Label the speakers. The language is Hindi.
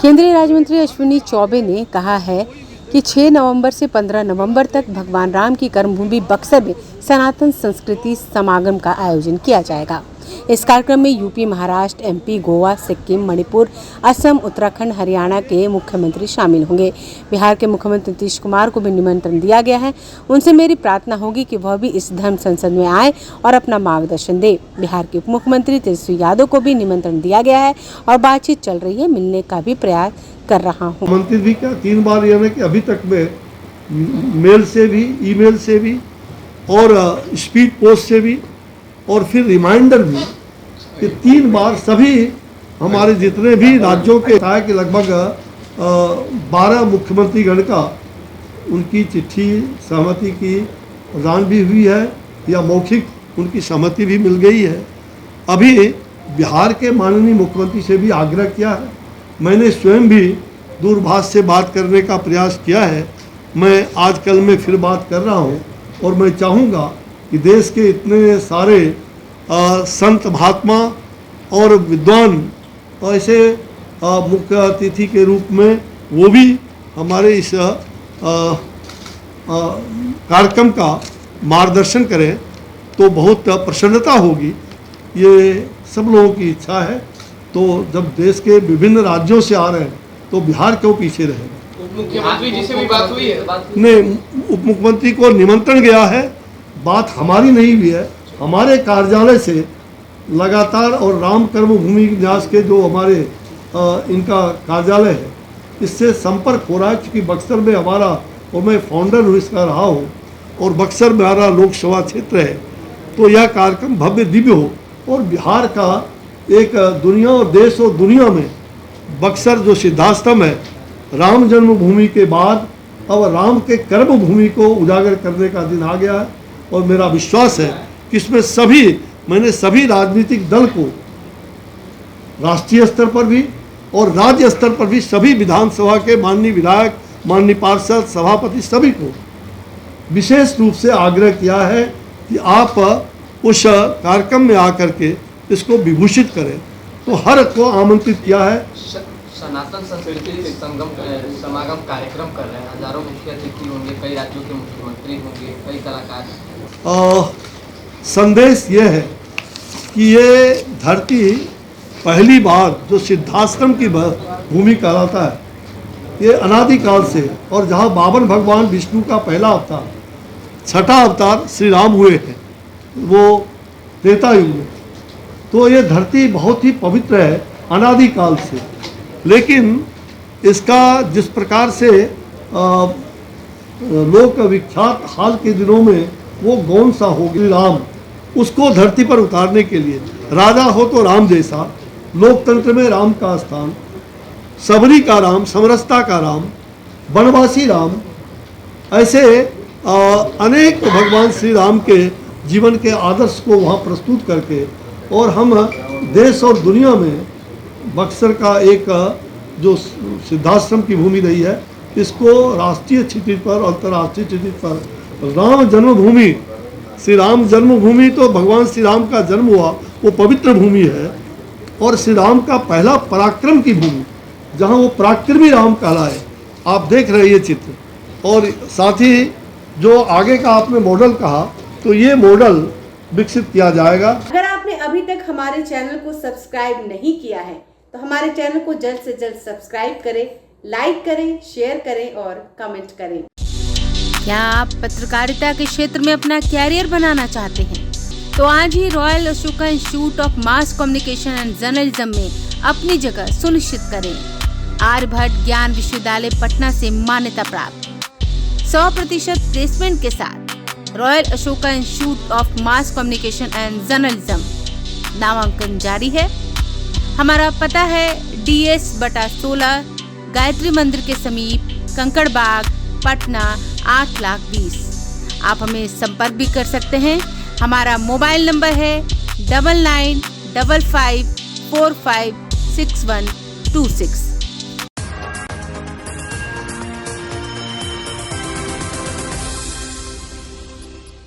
Speaker 1: केंद्रीय राज्य मंत्री अश्विनी चौबे ने कहा है कि 6 नवंबर से 15 नवंबर तक भगवान राम की कर्मभूमि बक्सर में सनातन संस्कृति समागम का आयोजन किया जाएगा। इस कार्यक्रम में यूपी, महाराष्ट्र, एमपी, गोवा, सिक्किम, मणिपुर, असम, उत्तराखंड, हरियाणा के मुख्यमंत्री शामिल होंगे। बिहार के मुख्यमंत्री नीतीश कुमार को भी निमंत्रण दिया गया है। उनसे मेरी प्रार्थना होगी कि वह भी इस धर्म संसद में आए और अपना मार्गदर्शन दे। बिहार के उप मुख्यमंत्री तेजस्वी यादव को भी निमंत्रण दिया गया है और बातचीत चल रही है, मिलने का भी प्रयास कर रहा हूँ।
Speaker 2: मंत्री भी क्या 3 बार यानी कि अभी तक में मेल से भी, ईमेल से भी और स्पीड पोस्ट से भी और फिर रिमाइंडर भी, ये 3 बार सभी हमारे जितने भी राज्यों के कि लगभग 12 मुख्यमंत्री गण का उनकी चिट्ठी सहमति की प्रदान भी हुई है या मौखिक उनकी सहमति भी मिल गई है। अभी बिहार के माननीय मुख्यमंत्री से भी आग्रह किया है। मैंने स्वयं भी दूरभाष से बात करने का प्रयास किया है। मैं आजकल में फिर बात कर रहा हूँ और मैं चाहूँगा कि देश के इतने सारे संत महात्मा और विद्वान ऐसे मुख्य अतिथि के रूप में वो भी हमारे इस कार्यक्रम का मार्गदर्शन करें तो बहुत प्रसन्नता होगी। ये सब लोगों की इच्छा है। तो जब देश के विभिन्न राज्यों से आ रहे हैं तो बिहार क्यों पीछे रहेगा।
Speaker 3: उप मुख्यमंत्री जी से भी बात हुई है?
Speaker 2: नहीं, उप मुख्यमंत्री को निमंत्रण गया है, बात हमारी नहीं हुई है। हमारे कार्यालय से लगातार और राम कर्मभूमि न्यास के जो हमारे इनका कार्यालय है इससे संपर्क हो रहा है, क्योंकि बक्सर में हमारा और मैं फाउंडर हूँ इसका रहा हूँ और बक्सर में हमारा लोकसभा क्षेत्र है। तो यह कार्यक्रम भव्य दिव्य हो और बिहार का एक दुनिया और देश और दुनिया में बक्सर जो सिद्धाश्रम है, राम जन्मभूमि के बाद अब राम के कर्मभूमि को उजागर करने का दिन आ गया है। और मेरा विश्वास है कि इसमें मैंने सभी राजनीतिक दल को राष्ट्रीय स्तर पर भी और राज्य स्तर पर भी सभी विधानसभा के माननीय विधायक, माननीय पार्षद, सभापति सभी को विशेष रूप से आग्रह किया है कि आप उस कार्यक्रम में आकर के इसको विभूषित करें। तो हर को आमंत्रित किया है।
Speaker 3: सनातन संस्कृति समागम कार्यक्रम कर रहे हैं, हजारों मुख्य अतिथि होंगे, कई राज्यों के मुख्यमंत्री होंगे, कई कलाकार।
Speaker 2: संदेश ये है कि ये धरती पहली बार जो सिद्धाश्रम की भूमि कहलाता है, ये अनादिकाल से, और जहाँ 52 भगवान विष्णु का पहला अवतार, छठा अवतार श्री राम हुए हैं वो त्रेता युग में। तो ये धरती बहुत ही पवित्र है अनादिकाल से। लेकिन इसका जिस प्रकार से लोक विख्यात हाल के दिनों में वो गौन सा हो गया राम, उसको धरती पर उतारने के लिए राजा हो तो राम जैसा, लोकतंत्र में राम का स्थान, सबरी का राम, समरसता का राम, वनवासी राम, ऐसे अनेक भगवान श्री राम के जीवन के आदर्श को वहाँ प्रस्तुत करके और हम देश और दुनिया में बक्सर का एक जो सिद्धाश्रम की भूमि रही है इसको राष्ट्रीय क्षितिज पर, अंतर्राष्ट्रीय क्षितिज पर राम जन्मभूमि, श्री राम जन्मभूमि तो भगवान श्री राम का जन्म हुआ वो पवित्र भूमि है और श्री राम का पहला पराक्रम की भूमि जहाँ वो पराक्रमी राम कहलाए। आप देख रहे हैं ये चित्र। और साथ ही जो आगे का आपने मॉडल कहा तो ये मॉडल विकसित किया जाएगा।
Speaker 1: अगर आपने अभी तक हमारे चैनल को सब्सक्राइब नहीं किया है तो हमारे चैनल को जल्द से जल्द सब्सक्राइब करें, लाइक करें, शेयर करें और कमेंट करें। क्या आप पत्रकारिता के क्षेत्र में अपना कैरियर बनाना चाहते हैं? तो आज ही royal Ashoka institute of mass communication and journalism में अपनी जगह सुनिश्चित करें। आर्यभट्ट ज्ञान विश्वविद्यालय पटना से मान्यता प्राप्त 100% प्लेसमेंट के साथ royal Ashoka institute of mass communication and journalism नामांकन जारी है। हमारा पता है DS/16 गायत्री मंदिर के समीप, कंकड़ बाग, पटना 8,20,000। आप हमें संपर्क भी कर सकते हैं। हमारा मोबाइल नंबर है 9955456126।